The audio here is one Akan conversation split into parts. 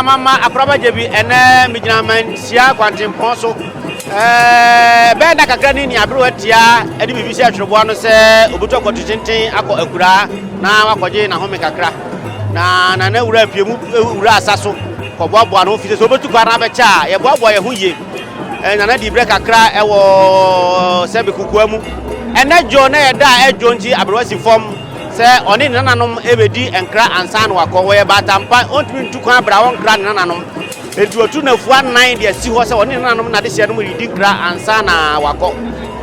na mama akraba jebi ene mijinaman sia kwantempon so be da kakra ni abro atia edi bibisi atweboa no se obuto kwotutenten akọ akura na wakoje na home kakra na wura piemu wura asaso koboaboa no fise so obetu kwa na becha ye boaboa ye ho ye na di break kakra ewo sebe kukua mu ene jo na ye da ejo nti abrowasi form se oni nananom ebedi enkra ansan wakọ wo ye batampa ontumi ntukwa abra won kra nananom etu otu na fuan 9 de si ho se oni nananom na de se no redi kra ansan na wakọ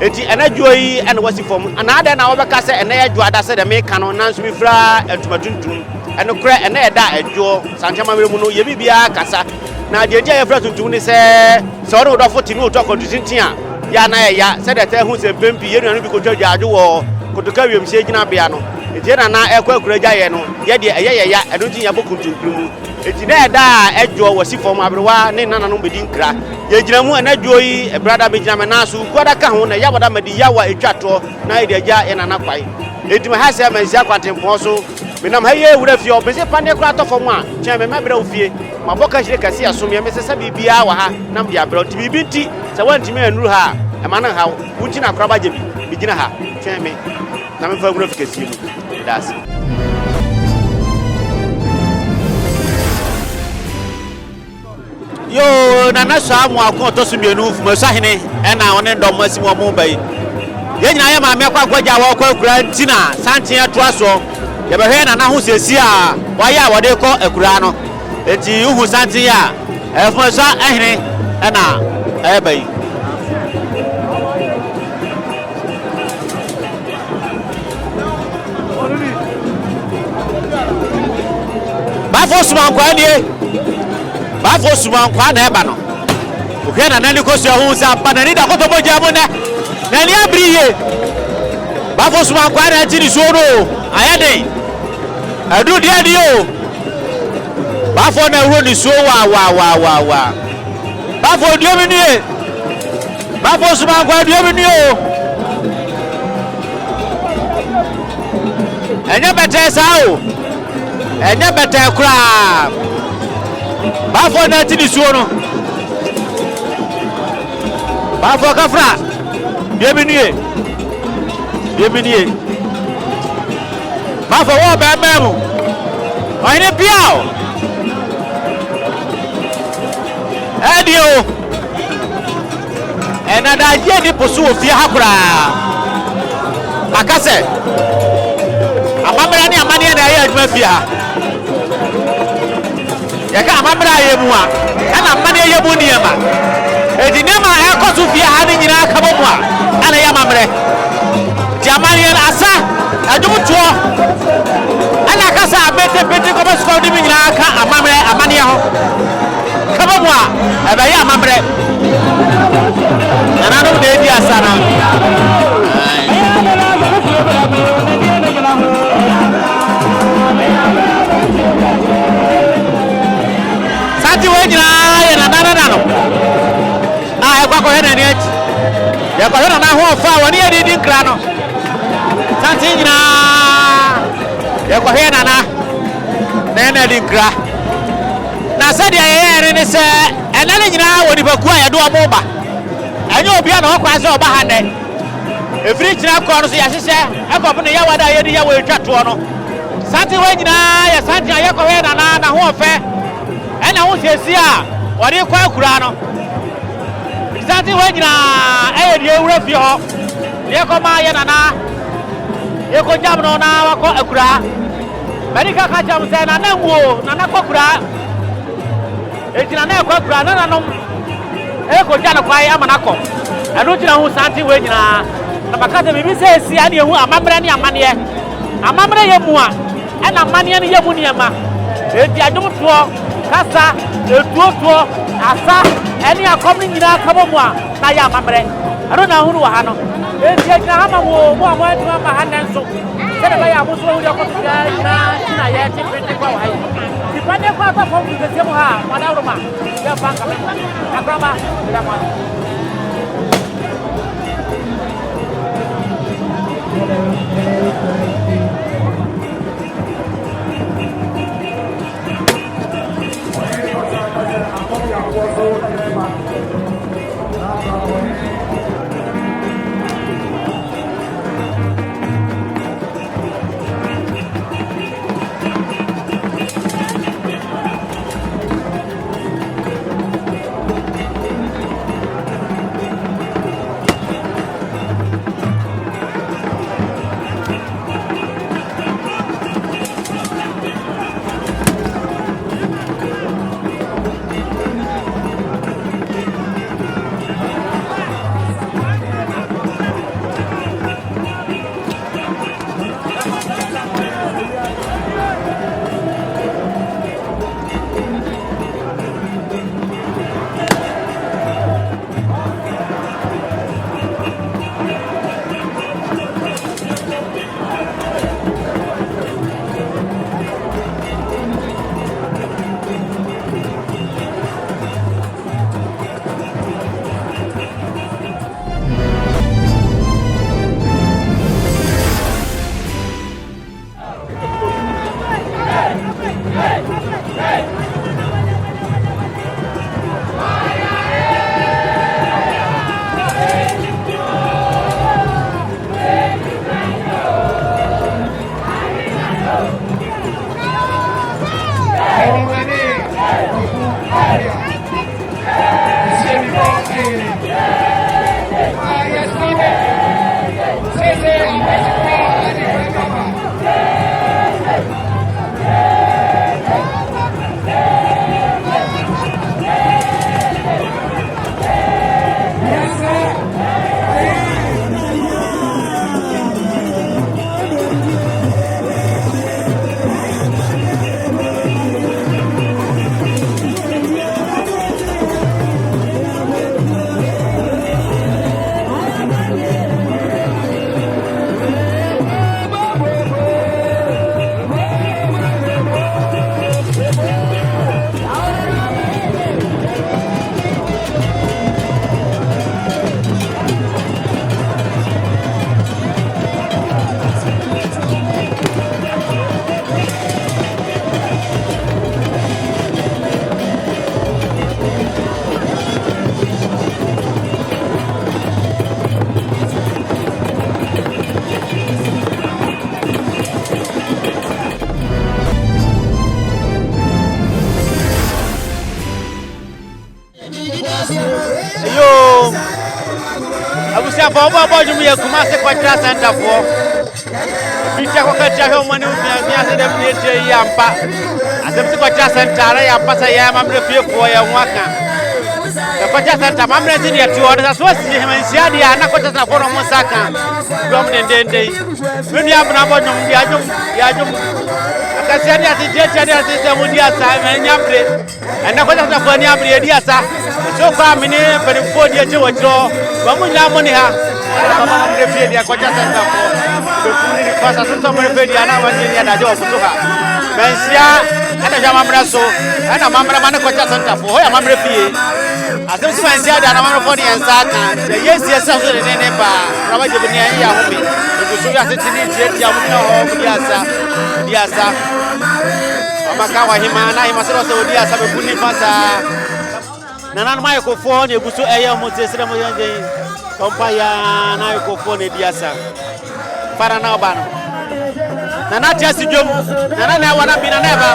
eti ene jo yi ene wasi form ana de na wo beka se ene ye jo ada se de me kanu nanso mi fra entumatuntum ene kra ene ye da ejo sanchama mu no ye bibia kasa na de je ye fra tuntum ni se ori do fo timi oto kontutintin a ya na ya se de ta hu se pempi ye nanu bi ko twa adwo wo kotoka wiem se gina bia no eti na ekwa akuraja ye no ye de eye ya eno tin ya bokuntuntum eti na da ejo wasi fom abrewa ne nana no bedi nkra ye gina mu na dwo yi brada be gina me na so goda ka ho na ya boda medi ya wa etwato na ide ja ye nana kwai eti ma ha se ma nsia kwantempon so menam ha ye wura fie obese pande kra to fom a chen me mabra ofie maboka hire kase asom ye mesesa bibia wa ha nam dia bra ti bibi nti se wantimi anuru ha e ma na ha wunti na kraba je bi gina ha chen me na me fa wura fie kase mu das yo na samu akon to sumienu fu masahene e na one ndom asimo mo bai ye nyina ye ma me kwa gwaja wa kwa kura ntina santen ato so ye be hwe na ho sesi a wa ya wode ko akura no eti uhu santen ya e fu so ahene e na e bai ba fo suma kwa nie ba fo suma kwa na eba no ohwe na nani ko so hu sa pa na ni da ko to boja mo na ni abriye ba fo suma kwa na ti ni so no ayade adu dia di o ba fo na ro ni so wa ba fo dio mi ni ba fo suma kwa dio mi ni o enya bete sa o enya bete kura bafo na ti disuo no bafo kafra bieminie bafo wo be memu oyine piao edio enada je ni posu ofie hakura akase amamra ni amane na ya adwuma fie ha yaka amamra ye mu a ana amane ye mu niema edinema ekosu fie ha ni nyina aka bo mu a ana ya amamre jamani asa adumutuo ana kasa abete ko basko di nyina aka amamre amane ho kabo mu a ebe ya amamre ana no de di asa na Santi wejina ye na no e kwa ko he na ni ati ye ko he na ho fa woni e di nkra no Santi nyina ye ko he na di nkra na se dia ye re ni se enale nyina woni baku a ye do mo ba enye obi na ho kwa se oba ha ne efiri kyina ko no so ya hyehyɛ ekɔpo ne yawa da ye di yawa etwato no Santi wejina ye Santi ye ko he na ho fe ena ho sesi a wori kwa akura no Santi wejina e die wura fi ho ye ko ma ye nana ye ko jam no na wa ko akura medika ka jam se na na wo na kokura ejina na ko akura na no e ko jana kwa ya manako eno jina ho Santi wejina na makate bibi sesi a ne hu amamre ne amamre ye mu a ena amane ne ye mu ne ma eti adumtuo kasa etuotuo asa eni akomni nyina kabo mu a na ya amamre aro na hunu wa ha no eti na ha ma wo mu amo etu ma ha nenso se ba ya muso hu de ko na ye ti pete kwa wa ti pande kwa kwa fo ke se mu ha ma da ro ma ya banka akraba ila ma abusia for bobo jumi ya kuma se kwatra center for bitia ko katia ho mane mi ase dem ne tie yampa asem se kwatra center ya pasa ya mamre fie fo ya nwaka ya kwatra center mamre ti ne ti order so si hemansia dia na kwatra center for mo saka dom dendende menu abuna bo nyum dia nyum akasi dia ti je dia ti se mu dia sa nyamre ana kwatra center for nyamre dia sa so kwa mini pere fo dia je wotro ba mu nyamo ni ha mama mamre fie dia kwatra center for be funi ni kwasa so mamre fie dia na wani ni ada je ofuto ha mensia ana jama mamre so ana mamre mane kwatra center for ho ya mamre fie asem si mensia dia na mamre fo ni ensa kan yes yes so ne ba rawa je bi ni ya ho mi so ya tete ni tie mu na ho dia sa amaka wa hima na hima so dia sa be funi fasa nana microphone eguso eya mo tesere mo yanje kompa ya na microphone diasa para na obano nana tiasi jom nana na wana bina neba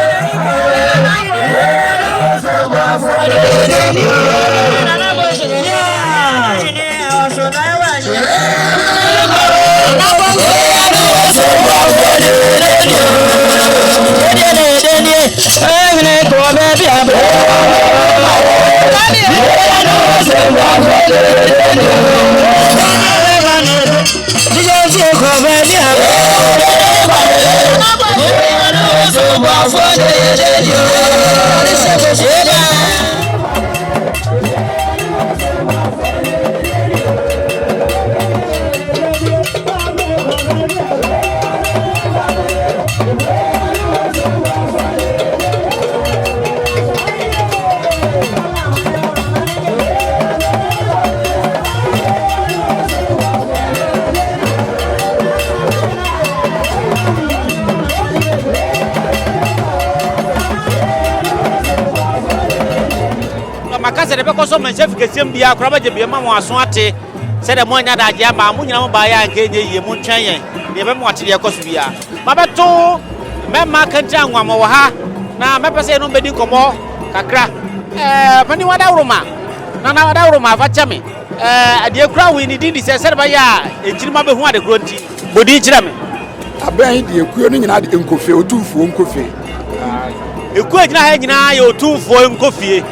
makase de bekoso menchef kesem bia kraba je bia ma mo aso ate se de mo nya da je ba mo nyina mo ba ya nke nye ye mo ntwen yen de be mo ate de koso bia ma beto me ma kanta anwa mo ha na me pese no bedi komo kakra pani wada uruma na wada uruma fa chame ade kura wi ni dindi se se ba ya ejirima be hu ade kro nti bodi kira me aban de ekuo no nyina de nkofe otumfuo nkofe ekuo nyina ha nyina ya otumfuo nkofie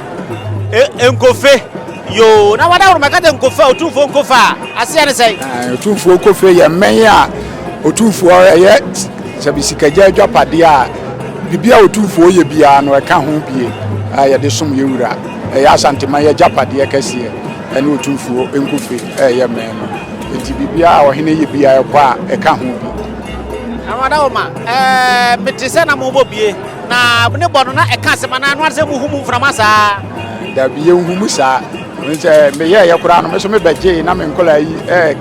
enkofe yo na wada uruma kate nkofa otumfuo nkofa ase ne sei otumfuo nkofe ye men a otumfuo ye sabisikaja adwapade a bibia otumfuo ye bia no eka ho bie ye de som ye wura ya asantema ye japade kase ene otumfuo nkofe ye men no enti bibia ohene ye bia ye kwa eka ho bi na wada uruma betise na mo bobie na ne bono na eka sema na anu ase mu humu mframasa da biye humu sa nse me ye kura no me so me beje na me nkola yi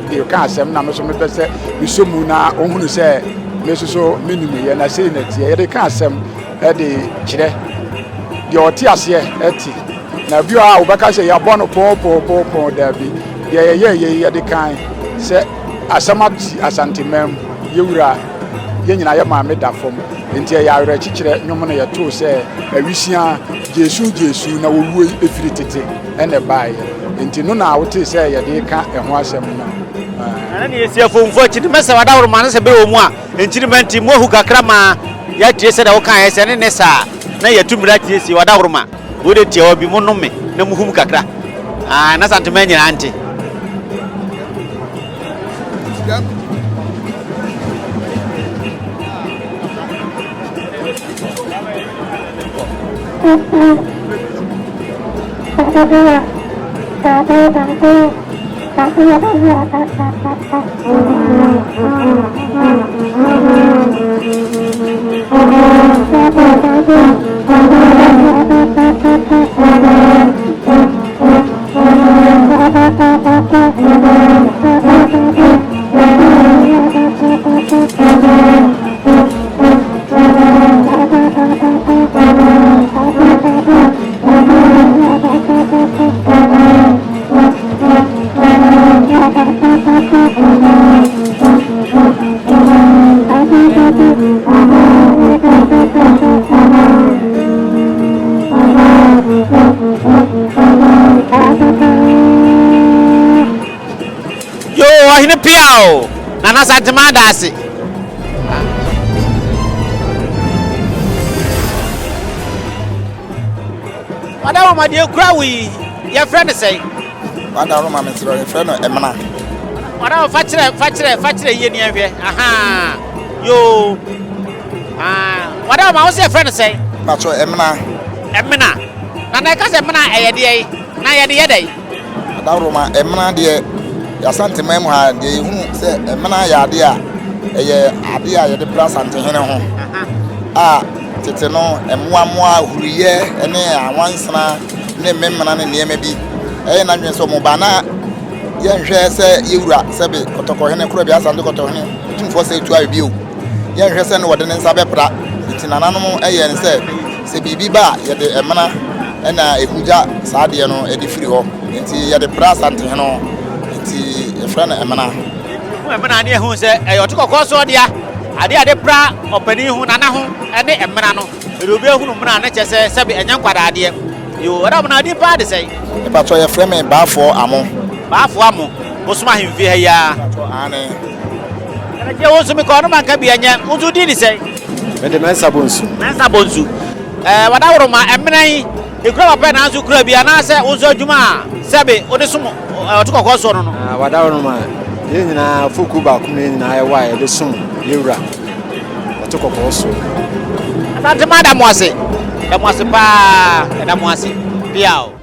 de ka asem na me so me pese me so mu na ohunu se me so minimi ye na sei na tie ye de ka asem de kire de oti ase eti na bio a obaka se ya bono po da bi ye de kan se asamati asantemem ye wura ye nyina ye ma me da fom enti ya awre kikire nwom na ye to se awisia Jesu na wowu efiri tete ene bae enti no na wote se ye de ka eho asem na ana ne yesiafo mfo chidi mesa wada uruma na se be wo mu a enti menti mo hu kakra ma ya tie se da wo kan ye se ne sa na ye tumira tie si wada uruma wo de tie obi mo no me na mu hum kakra na santema nyina anti yo ohine piao na na santima dase wadawo ma de kura wi your friend say wadawo ma me siro your friend emna wadawo fachire ye ni ehwe aha yo wadawo ma wo say friend say pacho emna na ka say emna eyede na yede wadawo ma emna de yasante memu ha de hu se emna ya de a eye ade a yede pra sante hene ho tete no emmoa huriye ene awansana ne memna ne niema bi na nwen so mo ba na ye nhwe se yewura se be kotoko hene kura bi asante kotoko hene tumfo se tu abi o ye nhwe se ne wode ne nsa be pra tinananom ne se bibi ba yede emna na ehuja saade no edi firi ho nti yede pra asante hene nti efra na emna ne hu se eyotokoko so dia ade pra opani hu nana ho ene emra no erobi ehunu mra na chese sebe enya nkwada ade yo ora na ade pa de sei e pa to ye frame baafo amo bosuma himfi ha ya ane ana je wonsu mi ko no man ka bi enya unzu di ni sei me de mensa bonsu wada woro ma emra yi ekura papa na azu kura bi ana se unzu adwuma sebe ode sum otokoko so no wada woro ma ye nyina foku ba kuma nyina ye wa ye de sum yewura otokoko so asante madam wase pa madam wase piao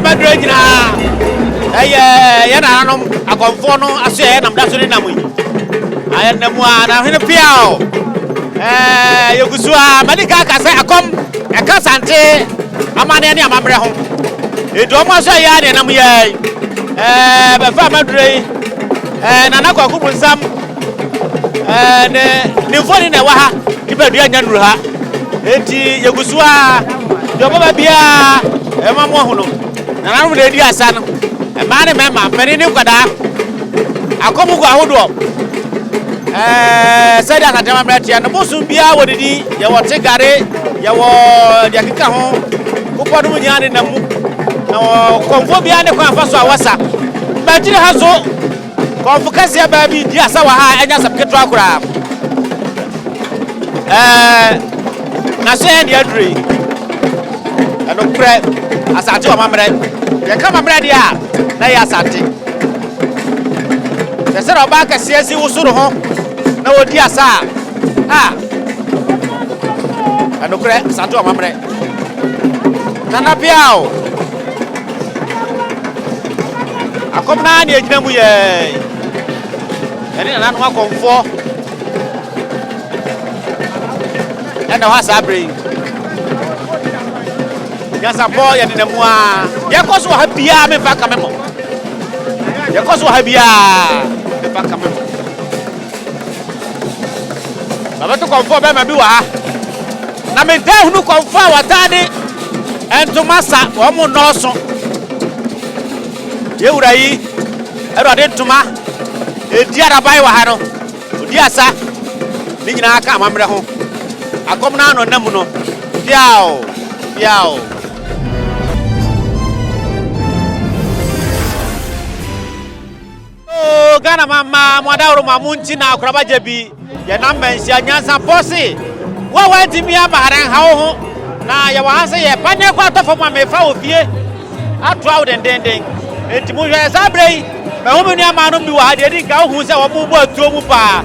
Madrejina yana nanom akonfo no aso nam da so ni nam yi ayenemu na hene piao yegusua malika ka se akom e ka sante amane ne amamre ho edo mo so ya ne nam ye be fa madrej nana kwaku bunsam ne foni na wa ha ibadua nya nuru ha eti yegusua do baba bia emamo ho no nana mu de di asa no ma ne mema meni ni kwada akomu kwa hodo saida na tema mretia no bosu bia wodidi ye wote gare ye wo de akika ho kupodu mu nyane na mu na konfo bia ne kwa faso awasa bajire hazo konfo kasia ba bi di asa wa ha enya sapketo akura na so en de adre ɛno korɛ asante wɔ mammerɛ yɛka mammerɛ deɛ a na yɛ asante sɛ sɛ ɔbaa kɛseɛ si wo soro ho na wɔdi asa a ɛno korɛ asante wɔ mammerɛ nana biao akɔm naa ne ɛgyina mu yɛ ɛne nananom akɔmfoɔ ɛna hɔ asa berɛ yi Yansapɔ yɛ nenam a yɛkɔ so wɔ ha biara memfa ka me mɔ yɛkɔ so wɔ ha biara memfa ka me mɔ babɛto kɔmfoɔ bɛma bi wɔ ha na menta hunu kɔmfoɔ a wɔtaade ɛntoma sa wɔn mo nnɔɔso yɛwura yi ɛde ntoma ɛdi araban wɔ ha no ɔdi asa ne nyinaa ka amammerɛ ho akɔm no ano nam no piao Ghana mama mwadawro mamunchi na akuraba jebi ya namba nsia nyansa posi wa wantimi amaran hawo ho na ya wahanse ye panye kwa tofo ma mefa ofie atwa wo dendenden enti mu hwe sabrei me ho me ama no bi wa de di nka hu se wo mu bu atuo mu pa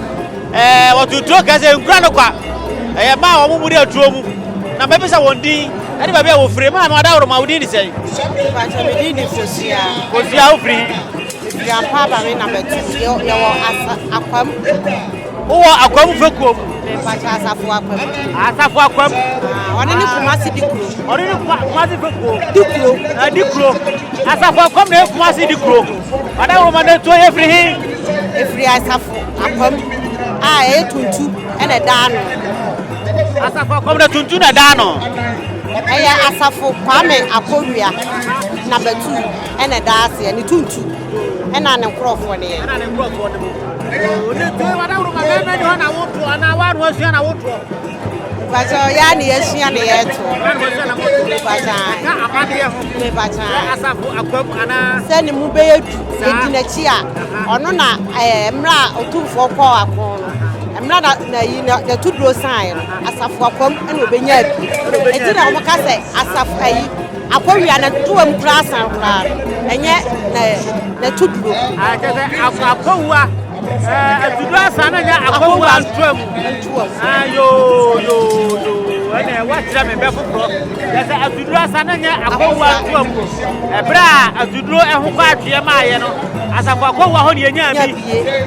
wotutuo ka se nkura no kwa ma wo mu de atuo mu na me bisa wondi ade ba bia wo fire ma mwadawro ma wodi ni sei ba cha me di ni fosia wo firi Grandpa Barry number 2, you Aquam. Oh, Aquam Fuku. Asafu Aquam. One in Kumasi Dicro. Or in Kumasi Fuku. Dicro. Asafu Aquam, Kumasi Dicro. But I want to every Asafu Aquam. I ate 2 and a dano. Asafu Aquam, the Tuntu and Dano. Asafu Kwame Akoria number 2 and a Darcy and 2. And I'm a crop for the and I'm a crop for the but Yanni is here yet. Send him to Chia or Nona, Mra or 2 for power. I'm not the 2 draw sign as a for come and will be yet. I didn't have a as a Aquarian and 2 class and yet the 2 draw. I watch them in Befo. There's a Tudra Sananya, a Kowa, a bra, a Tudro, and who got Yamano, as a Kowa Honian.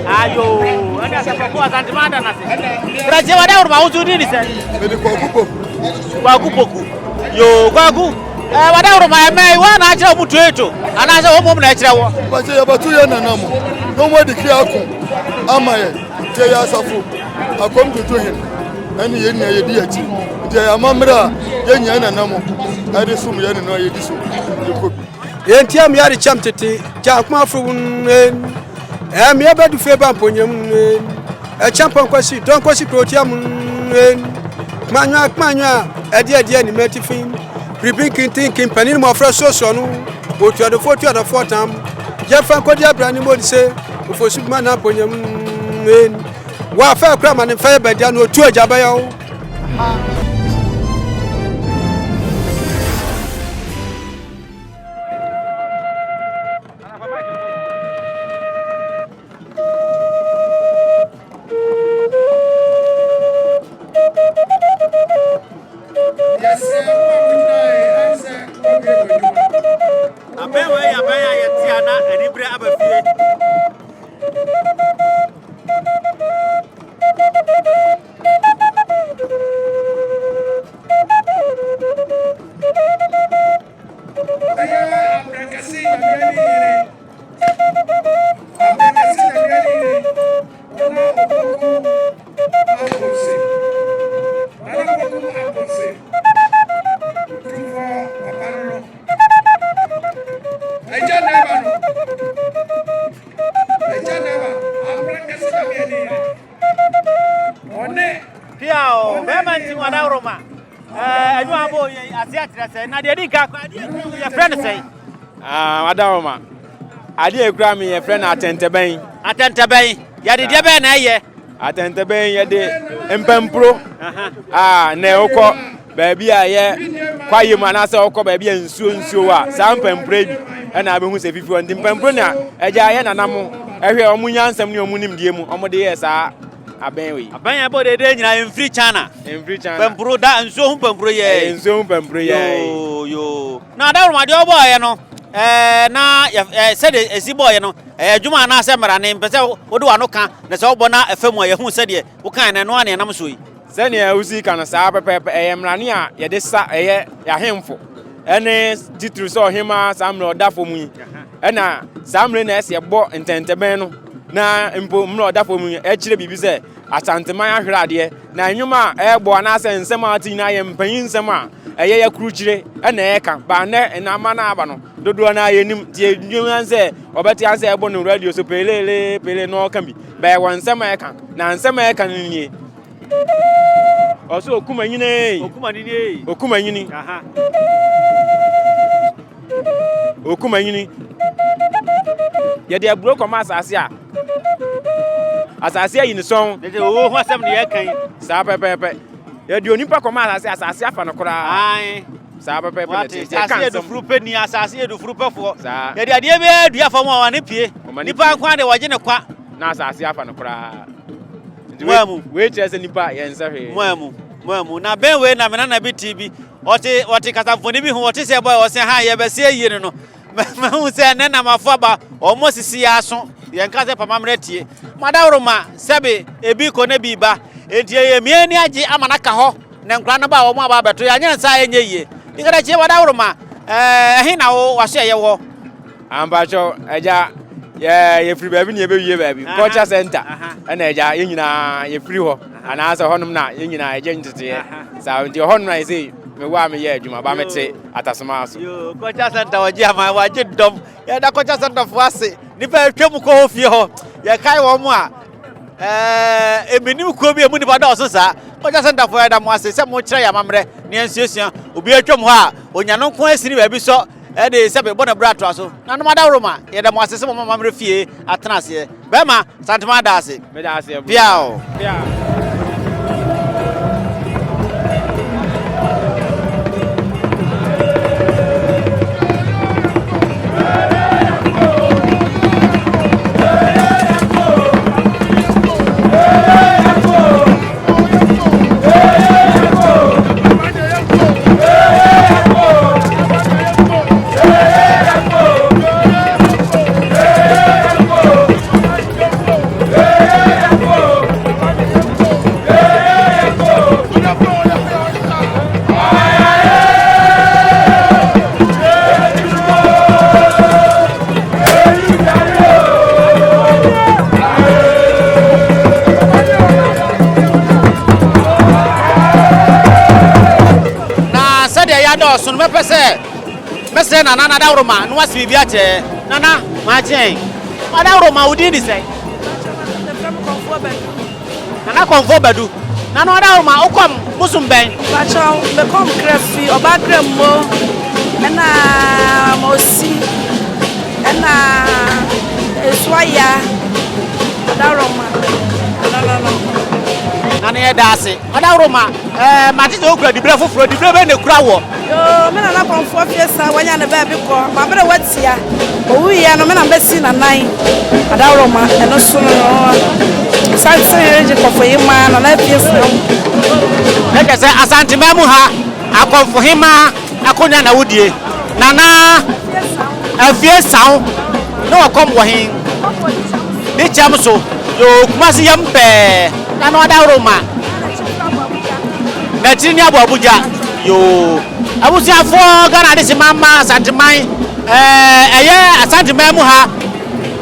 Ayo, and as a Kowa Santamana. But you whatever about to do this. Wakupoku. Yo, Gagu. Whatever my man, one natural potato, and as a woman natural. But you have a 2 year number. No more the Kiako. Amaye, Jayasafu. I come to him. And he ain't a deity. Mamra, Yan Namo. I assume you know you do. Entiam yari chamtete, Jackma from am ya bad favor upon you. A champion question, don't question protium. Mania, a dear animative. Preparing thinking, penny more fresh social. But you are the 40 or the 4 time. Jeffan Kodia Brandon would say, for Superman upon you. Warfare cram and fire by Dano to a Jabayo. Madam, I dear Grammy, a friend at Tentabain. At Tentabain, Yadi Ben, eh? At Tentabain, Yadi, Empempro, Neoko, baabi a ye kwaye mu anase okọ baabi a nsuo a saa mpampre bi na abehu se fifi on mpampre na eja ye nanam ehwe omunya nsam ne omunim die mu omode ye saa aben we aban ya bo de nyina emfiri chana pampro da nsuo hu pampro ye yo na da rumade obo ye no na se de esibo ye no adwuma na se mara ne mpese wo de wa no ka na se obo na afemu ye hu se de wo kan ne no ane nam so yi se ne usi kan saa pepepe mrane a ye de sa ya hemfo ene titru so hima samre odafo mu ena samre na ese bo ntenteben no na mpo mre odafo mu kire bibi se asanteman ahwerade na anwuma ebo na ase nsem ati na ye mpanyin nsem a eye ya kruchire ena eka ba ne na ama na aba no dodo na ye nim tie nwuma se obeti anse ebo no radio so pele no kan bi ba won nsem eka na nsem eka ni oso okumanyine aha okumanyini ye de aburo koma asase a yin son de wo ho asem ne ye kan saa pepepe ye de onipa koma asase afa no kora ai saa pepepe asase edu frupe ni asase edu frupe fo ye de ade be adu afam wa ne pie nipa kwa de waje ne kwa na asase afa no kora Mwamu we chese nipa ye nsahe mwamu na ben we na mena na bi TV oti kasamfoni bi hu oti se boy o se ha ye be se yire no ma hu se ne na mafo ba o mo sisi ya so ye nka se pama mretie madawroma sebe ebi ko ne bi ba enti ye mieni agi amana ka ho ne nkra no ba o mo aba beto ya nya nsa ye nyeye ikara chi madawroma ehi na wo wa se ye wo ambacho eja ye free baby ni ebewie baby culture center na eja ye nyina ye free ho ana asa honum na ye nyina eje ntete sa nti honum na ise me wa me ye adwuma ba mete atasoma so yo culture center waje ama waje dom ye da culture center fo ase ni pa twem ko ofie ho ye kai wo mu a eminim ko bi emu ni ba da so sa culture center fo ya da mu ase se mo kire ya mamre ne ensuesua obi atwem ho a onyano ko asiri ba bi so ede sebe bona brato so na no madawroma ye da mo asese mo mamre fie atenase be ma santama da ase me da ase piao so no mepese na nana dawroma no wasi bibia che nana ma chen dawroma udi ni sei nana konfo badu nana dawroma ukom musum ben bacho be kom krefi oba kremmo na mosi na eswaya dawroma nana ye dase dawroma matite okura dibre foforo dibre be ne kura wo yo me na konfo fiesa wanya ne ba bi ko ma bere watia owi ya no me na mbesi na nan dawroma eno so no sanse reje konfo yima na fiesa ne kese asante memu ha akonfo hima akonya na wudie nana afiesa no akom wo hin ni chamso yo kumasi yampe nana dawroma na tini abu Abuja yo abusi afo Ghana de mama asanteman asanteman mu ha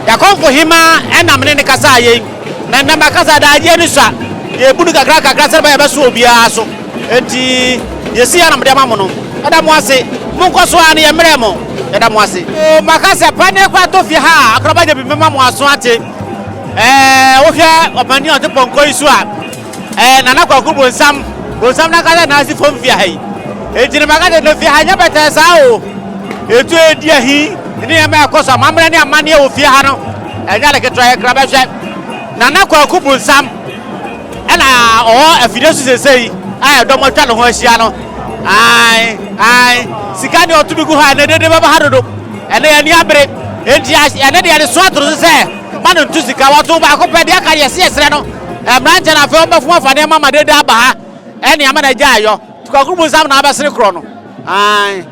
yakonfo hima enamne ne kasa ye na na makasa da aje ni swa ye budu kakra se ba yebeso obia so enti yesi ya na mde mamu no ada mo ase munko so an ye mremo ada mo ase o makasa pane kwa to fi ha akroba je bi mema mo aso ate wo hwe opani on te ponko isu a nana kwa ku bonsam na kasa na asi fom fi hai ejire makasa no fi ha nya beta sa o etu edi ahi ni ya ma akoso mamre ni amane wo fi ha no enya le ketwa kraba hwe nana kwa ku bonsam ena o afide su sesei aya do mo twa no ho ahia no ai sika ne otu bi gu ha ne dede baba ha dodo ene ya ni abere enti ene de ya so atoro se ma no ntu sika wato ba ko pe de aka yesi esre no branche na fe o mefo afa ne mama dede aba ha ene ya ma na gya ayo tukakuru mu sam na abasere kro no ai